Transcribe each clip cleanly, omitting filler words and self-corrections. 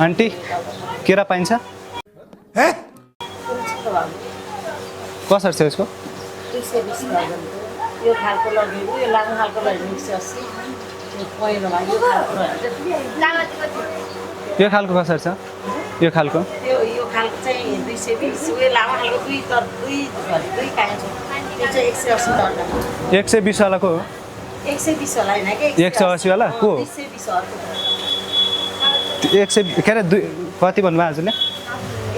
Aunty केरा पाइन्छ कसरी छ यसको 120 यो खालको लग्यो यो लामो खालको लग्यो 180 यो पहिलोमा यो खालको यो खालको कसरी छ यो खालको यो खालको चाहिँ 220 यो लामो खालको दुई काया छ यो चाहिँ 180 दर्जन 120 वालाको हो 120 वाला हैन के 180 वाला को 220 अर्को 100 के अरे कति भन्नुभयो हजुरले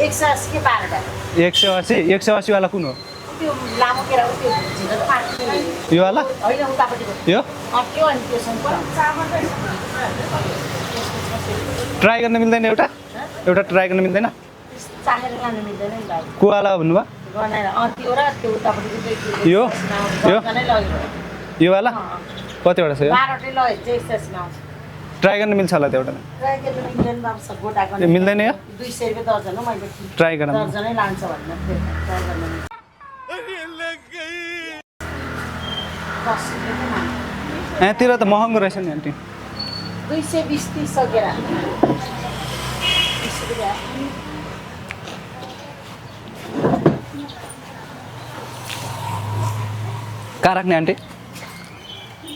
180 के 12टा 180 वाला कुन हो त्यो लामो केरा त्यो झिनो त पार्टी यो वाला हैन उतापट्टिको यो त्यो अनि त्यो सँग ट्राई गर्न मिल्दैन एउटा ट्राई गर्न मिल्दैन चाहेर लानु मिल्दैन नि भाइ को वाला भन्नुभयो गनाएर त्यो र त्यो उतापट्टिको चाहिँ यो नै लग्यो यो वाला कतिवटा छ यो 12टै लग्यो चाहिँ 180 मा आउँछ ट्राई गर्न मिल्छ होला त्यो एउटा ट्राई गर्न मिल्दैन बाबु सब गोटा गर्न मिल्दैन यो 200 रुपैयाँ दर्जन हो मैले ट्राई गर्न दर्जनै लान्छ भन्नु ट्राई गर्न यहाँतिर त महँगो रहेछ नि आन्टी 220 30 सकेर 20 रुपैयाँ कहाँ राख्ने आन्टी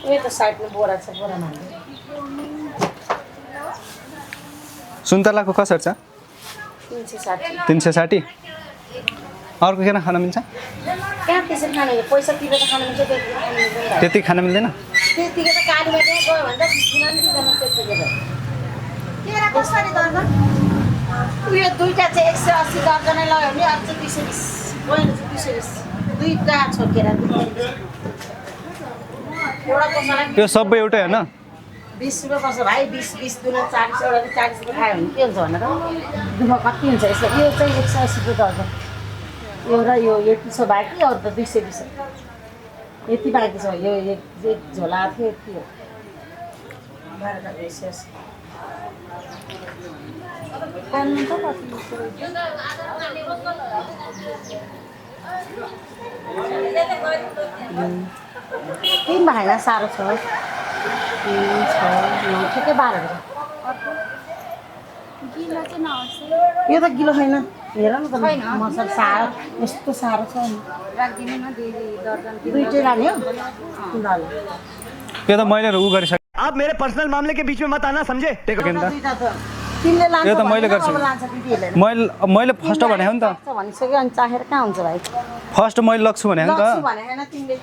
उयो त साइडमा बोरा छ बोरामा सुन्तलाको कसरी छ 360 360 अर्को किन खान मिल्छ कहाँ त्यसरी खानु पैसा तिरेर खानु मिल्छ त्यति खान मिल्दैन त्यतिकै त कालीमा त्यहाँ गयो भने त किन नि दिँदैन त्यतिकै त केरा कसरी दर्जन उयो दुईटा चाहिँ 180 दर्जनै लग्यो भने अझ 220 गएन 220 दुईटा छ केरा एउटा कसैलाई यो सबै एउटै होइन 20 रुपैयाँ पर्छ भाइ 20 दुना 40 एउटा 40 रुपैयाँ खायो भने के हुन्छ भन त दुःख कति हुन्छ यसो यो चाहिँ 180 रुपैयाँ दर्जन यो र यो यति छ बाँकी अरू त 220 यति बाँकी छ यो एक झोला थियो यति हो 12टा 180 पन्नु त तीन भाइना साह्रो छ 3 6 9 ठिकै 12 यो त गिलो छैन हेर न त मसल साह्रो यस्तो साह्रो छ राखिदिनु न दुईटै लाने हो ल यो त मैले उ गरिसकेँ आप मेरे पर्सनल मामले के बीच में मत आना समझे तिमीले लान्छ यो त मैले गर्छु लान्छ दिदीहरूले मैले फर्स्ट भने हो नि त भनिसक्यो अनि चाहेर कहाँ हुन्छ भाइ फर्स्ट मैले लग्छु भने हो नि लग्छु त भने हैन तिमीले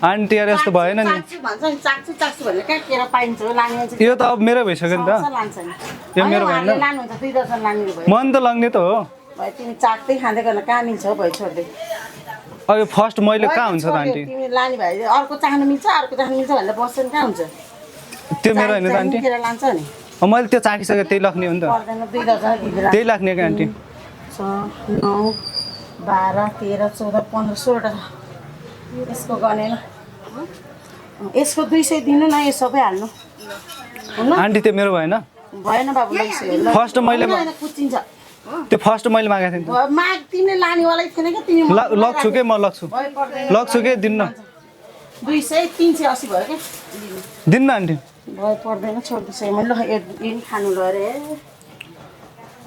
आन्टी यार यस्तो भएन नि चाक्छु भन्छ नि चाक्छु भनेर कहाँ केरा पाइन्छ हो लाने मान्छे यो त अब मेरो भइसक्यो नि त लान्छ नि यो मेरो भएन लानुहुन्छ 2 दर्जन लाने भयो मन त लग्ने त हो भाइ तिमी चाक्दै खाँदै गर्न कहाँ मिल्छ हो भाइ छोड्दै अब यो फर्स्ट मैले कहाँ हुन्छ त आन्टी तिमी लाने भाइ अर्को चाख्नु मिल्छ भनेर बस्छ नि कहाँ हुन्छ त्यो मेरो होइन त आन्टी केरा लान्छ नि मैले त्यो चाखिसकेँ त्यही लग्ने हो नि त पर्दैन 2 दर्जन दिँदै त्यही लाग्ने क्या आन्टी 6 9 12 13 14 15 16टा यसको गनेन यसको 200 दिनु न यो सबै हाल्नु आन्टी त्यो मेरो भएन भएन बाबु फर्स्ट मैले कुचिन्छ त्यो फर्स्ट मैले मागेको थिएँ नि माग तिमीले लानेवालै थिएन क्या तिमी त लग्छु के म लग्छु के दिन्न 200 380 भयो क्या दिन्न आन्टी भयो पर्दैन छोड्दै मैले ल यही खानु ल रे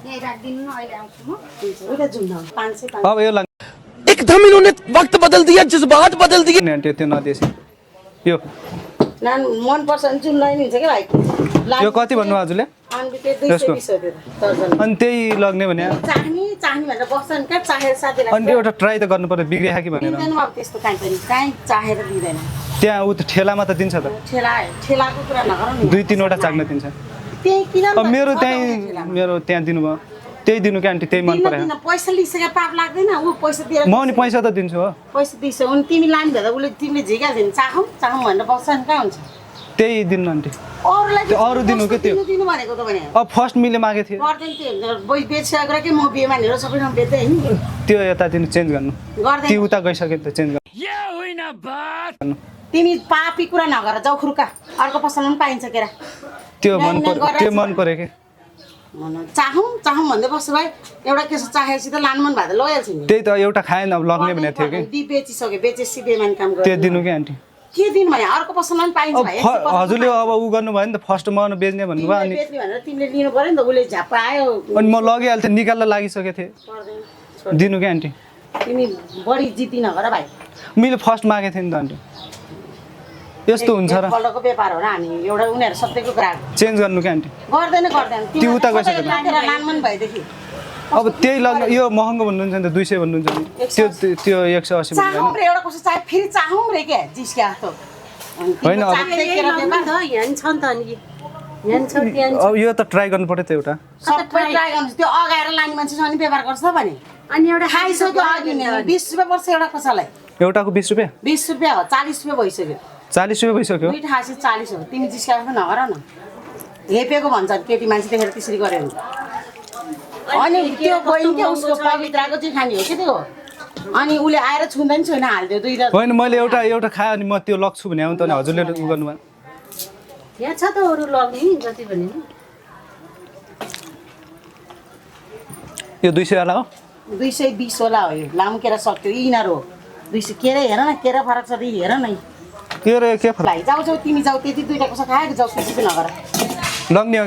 यही राखिदिनु न अहिले आउँछु म उता जुम न 500 अब यो एकदम इन्होंने वक्त बदल दिया जज्बात बदल दिए आन्टी त्यो नदिएसी यो नान मन पर्छ भने जुन लाइन हुन्छ क्या भाइ यो कति भन्नु हजुरले अनि त्यो 220 हो त्यो दर्जन अनि त्यही लग्ने भने चाख्ने भनेर बस्छ नि क्या चाहेर साथीलाई अनि एउटा ट्राई त गर्नु पर्यो बिग्रिया कि भनेर दिँदैन अब त्यस्तो काहीँ पनि काहीँ चाहेर दिँदैन त्यहाँ उ त ठेलामा त दिन्छ त ठेलाको कुरा नगर नि 2-3 वटा चाख्न दिन्छ त्यही किन मेरो त्यहाँ दिनुभयो त्यही दिनु क्या आन्टी त्यही मन पर्यो पैसा लिइसके पाप लाग्दैन ऊ पैसा दिएर म नि पैसा त दिन्छु हो पैसा दिइसक्यो अनि तिमी लाने भएर उसले तिमीले झिका झिन चाखौँ भनेर बस्छ नि कहाँ हुन्छ त्यही दिनु आन्टी अरूलाई अरू दिनु के त्यो दिनु भनेको त भने अब फर्स्ट मैले मागेको थिएँ गर्दैन त्यो बेचिसकेर कि म बिहेमा लिएर सबैसँग बेच्दै नि त्यो यता दिनु चेन्ज गर्नु गर्दैन त्यो उता गइसक्यो त चेन्ज गर्नु तिमी पापी कुरा नगर जाउखुरुका अर्को पसलमा पनि पाइन्छ केरा त्यो मन पर्यो कि चाहौँ भन्दै बस्छु भाइ एउटा केसो चाहेपछि त लानु मन भए त लइहाल्छ नि त्यही त एउटा खाएन अब लग्ने भनेको थियो कि बेचिसक्यो बेचेपछि बेमान काम गर्यो त्यो दिनु कि आन्टी के दिनु भने अर्को पसलमा पनि पाइन्छ भाइ हजुरले अब उ गर्नुभयो नि त फर्स्ट मगाउनु बेच्ने भन्नुभयो अनि बेच्ने भनेर तिमीले लिनु पर्यो नि त उसले झ्याप्प आयो अनि म लगिहाल्थेँ निकाल्न लागिसकेको थिएँ पर्दैन दिनु क्या आन्टी तिमी बढी जिद्दी नगर भाइ मैले फर्स्ट मागेको थिएँ नि त आन्टी यस्तो हुन्छ र पल्टको व्यापार हो र हामी एउटा उनीहरू सधैँको ग्राहक चेन्ज गर्नु क्या आन्टी गर्दैन त्यो उता गइसक्यो। लानमा भएदेखि अब त्यही लग्न यो महँगो भन्नुहुन्छ नि त 200 भन्नुहुन्छ नि त्यो 180 चाहौँ भन्दैन रे एउटा कस्तो चाहे फेरि चाहौँ रे क्या जिस्क्या जस्तो होइन, अब- यहाँ छ नि त अनि यहाँ छ त्यहाँ अब यो त ट्राई गर्नु पर्यो त एउटा सबै ट्राई गर्नुहोस् त्यो अगाएर लाने मान्छेसँग नि व्यवहार गर्छ भने अनि एउटा खाइसक्यो अघि नै 20 रुपियाँ पर्छ एउटा कसैलाई एउटाको 20 रुपियाँ 20 रुपियाँ हो 40 रुपियाँ भइसक्यो 40 रुपियाँ भइसक्यो दुईटा हाँसी 40 हो तिमी जिस्क्या जस्तो नगर न हेपेको भन्छ केटी मान्छे देखेर त्यसरी गर्यो भने अनि त्यो बहिनी क्या उसको पवित्राको चाहिँ खाने हो कि त्यो अनि उसले आएर छुँदैन छैन हालिदियो दुईटा होइन मैले एउटा खाएँ अनि म त्यो लग्छु भने आउँ त नि हजुरले उ गर्नुभयो यहाँ छ त अरू लग्ने जति पनि नि यो 200 वाला हो 220 वाला हो यो लामो केरा सक्यो यिनीहरू हो 200 केरा हेर न केरा फरक छ ती हेर न के रे के फरक भाइ जाऊ तिमी जाऊ त्यति दुईटा कसो खाएको जाऊ त्यसै नगर लग्ने हो